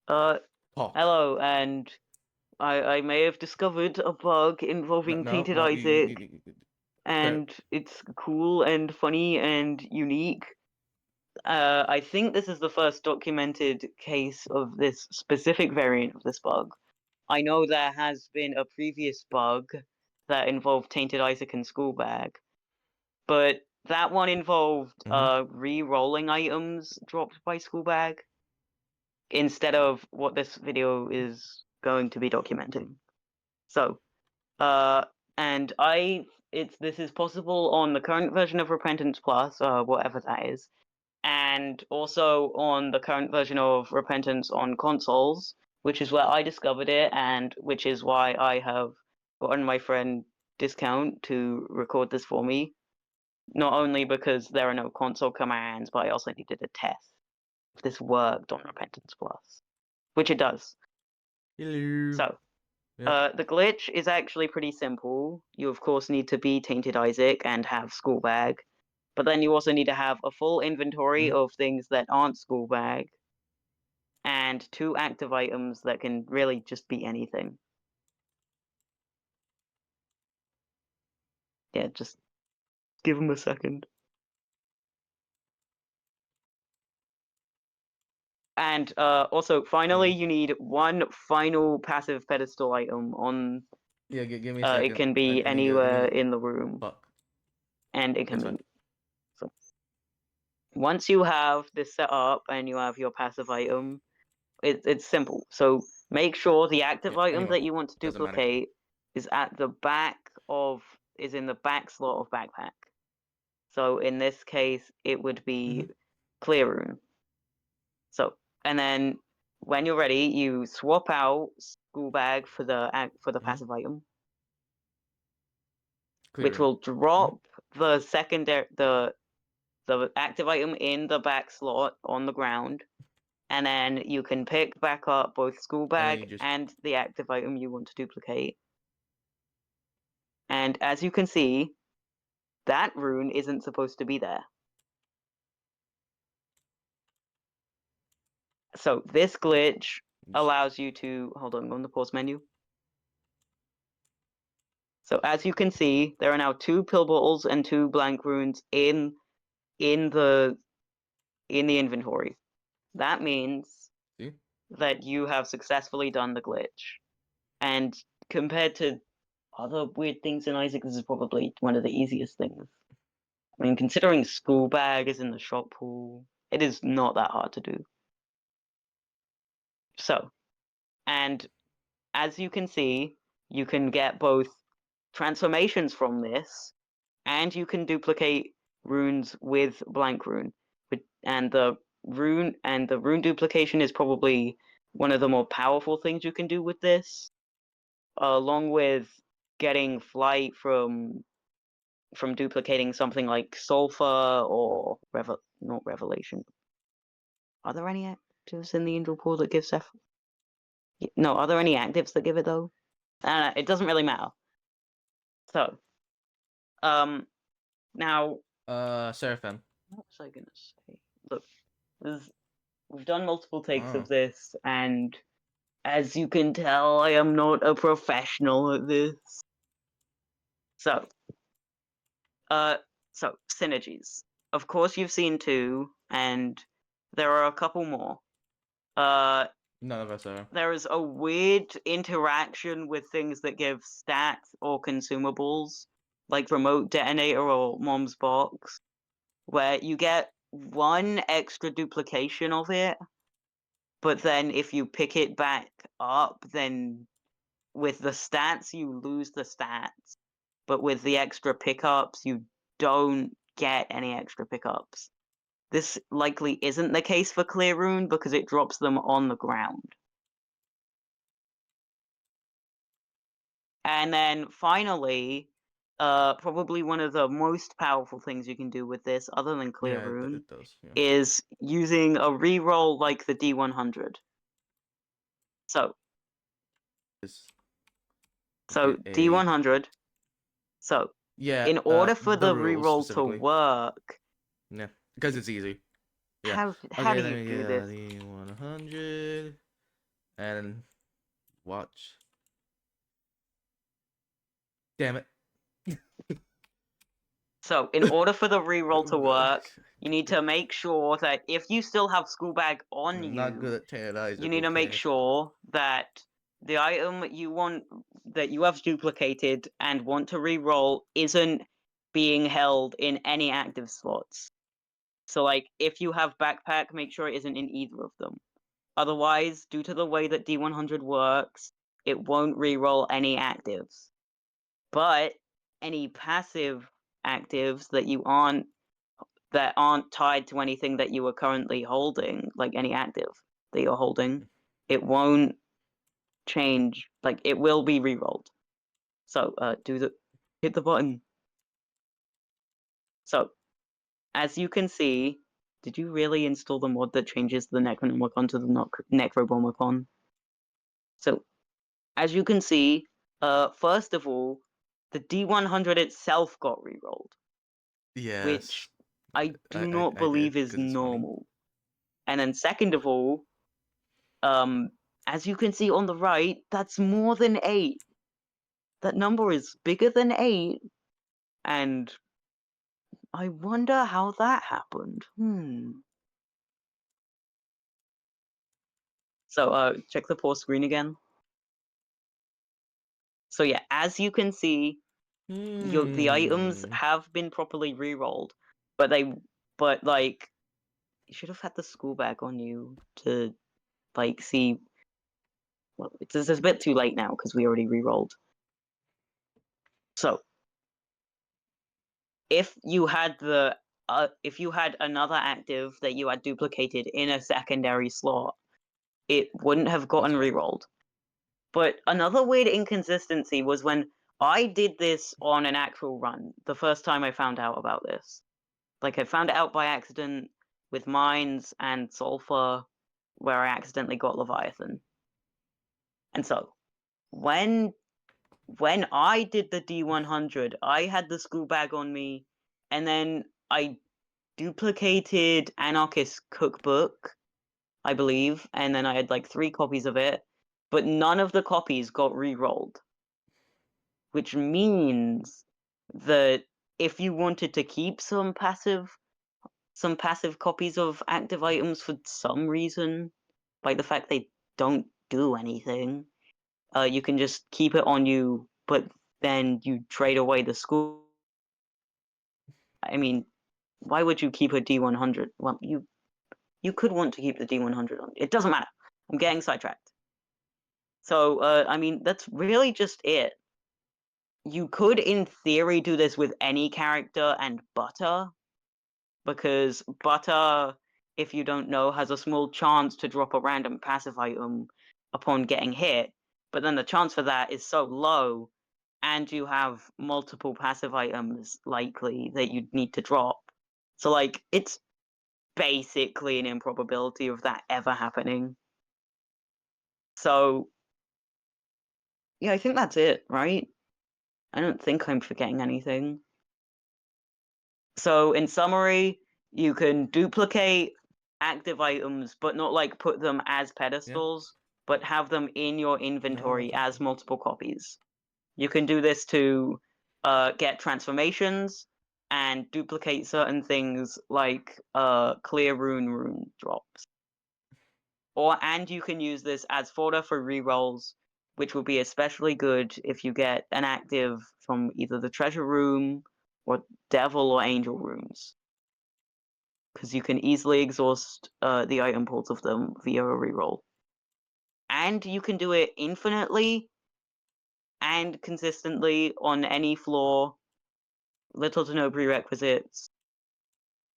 Uh, Talk. Hello, and I may have discovered a bug No, involving no, Tainted no. Isaac, Fair. and it's cool and funny and unique. I think this is the first documented case of this specific variant of this bug. I know there has been a previous bug that involved Tainted Isaac and Schoolbag, but that one involved Mm-hmm. re-rolling items dropped by Schoolbag instead of what this video is going to be documenting. So, uh, and this is possible on the current version of Repentance Plus, whatever that is, and also on the current version of Repentance on consoles, which is where I discovered it, and which is why I have gotten my friend Discount to record this for me. Not only because there are no console commands, but I also needed a test if this worked on Repentance Plus, which it does. Hello. So, Yep. the glitch is actually pretty simple. You of course need to be Tainted Isaac and have Schoolbag, but then you also need to have a full inventory Mhm. of things that aren't Schoolbag, and 2 active items that can really just be anything. Yeah, just give them a second. And also, finally, Mm. you need 1 final passive pedestal item on. Yeah, give me a It second. can I, be I need to. I need anywhere to. in the room, Fuck. and it can It's fine. move. So once you have this set up and you have your passive item, it's simple. So make sure the active Yeah. item Anyway, that you want to doesn't matter. duplicate is at the back of is in the back slot of backpack. So in this case, it would be Mm-hmm. clear room. So and then when you're ready, you swap out school bag for the Mm-hmm. passive item, Clear which room. will Mm-hmm. drop the secondary the active item in the back slot on the ground, and then you can pick back up both school And then bag you just. and the active item you want to duplicate. And as you can see, that rune isn't supposed to be there. So this glitch allows you to hold on the pause menu. So as you can see, there are now 2 pill bottles and 2 blank runes in the inventory. That means See. that you have successfully done the glitch. And compared to other weird things in Isaac, this is probably one of the easiest things. I mean, considering school bag is in the shop pool, it is not that hard to do. So, and as you can see, you can get both transformations from this, and you can duplicate runes with blank rune. And the rune duplication is probably one of the more powerful things you can do with this, along with getting flight from duplicating something like sulfur or not revelation. Are there any actives in the angel pool that give Ceph? No, are there any actives that give it though? It doesn't really matter. So, um, now Seraphim. what was I gonna say? Look, we've done multiple takes Oh. of this, and as you can tell, I am not a professional at this. So, uh, synergies. Of course, you've seen 2, and there are a couple more. None of us are. There is a weird interaction with things that give stats or consumables, like remote detonator or mom's box, where you get 1 extra duplication of it, but then if you pick it back up, then with the stats you lose the stats, but with the extra pickups you don't get any extra pickups. This likely isn't the case for Clear Rune because it drops them on the ground. And then finally, probably one of the most powerful things you can do with this, other than Clear Yeah, Rune, it does. Yeah. is using a reroll like the D100. So, It's so get a. D100. So, Yeah. in order for The the rules reroll to specifically. work, Yeah. Because it's easy. Yeah. how Okay. do Let you me do get this? the 100. And watch. Damn it. So in order for the reroll to work, you need to make sure that if you still have schoolbag on I'm you, not good at tainted, you need to make sure that the item you want that you have duplicated and want to reroll isn't being held in any active slots. So like if you have backpack, make sure it isn't in either of them. Otherwise, due to the way that D100 works, it won't reroll any actives. But any passive actives that aren't tied to anything that you are currently holding, like any active that you're holding, it won't change. Like it will be rerolled. So hit the button. So as you can see, did you really install the mod that changes the Necronomicon to the Necrobomicon? So as you can see, first of all, the D100 itself got rerolled. Yes. Which I do not believe is normal. And then second of all, as you can see on the right, that's more than 8. That number is bigger than 8, and I wonder how that happened. So, check the pause screen again. So yeah, as you can see, the items have been properly rerolled, but like, you should have had the schoolbag on you to, like, see. Well, it's a bit too late now because we already rerolled. So, if you had another active that you had duplicated in a secondary slot, it wouldn't have gotten rerolled. But another weird inconsistency was when I did this on an actual run, the first time I found out about this. Like, I found it out by accident with Mines and Sulfur, where I accidentally got Leviathan. And so, when I did the D100, I had the schoolbag on me, and then I duplicated Anarchist Cookbook, I believe, and then I had like 3 copies of it, but none of the copies got re-rolled. Which means that if you wanted to keep some passive copies of active items for some reason, like the fact they don't do anything, you can just keep it on you, but then you trade away the school. I mean, why would you keep a D100? Well, you could want to keep the D100 on. It doesn't matter. I'm getting sidetracked. So, I mean, that's really just it. You could, in theory, do this with any character and Butter, because Butter, if you don't know, has a small chance to drop a random passive item upon getting hit, but then the chance for that is so low, and you have multiple passive items likely that you'd need to drop. So, like, it's basically an improbability of that ever happening. So, yeah, I think that's it, right? I don't think I'm forgetting anything. So, in summary, you can duplicate active items, but not like put them as pedestals, but have them in your inventory as multiple copies. You can do this to get transformations and duplicate certain things like clear rune drops. And you can use this as fodder for rerolls, which will be especially good if you get an active from either the treasure room or devil or angel rooms, because you can easily exhaust the item pools of them via a reroll. And you can do it infinitely and consistently on any floor. Little to no prerequisites.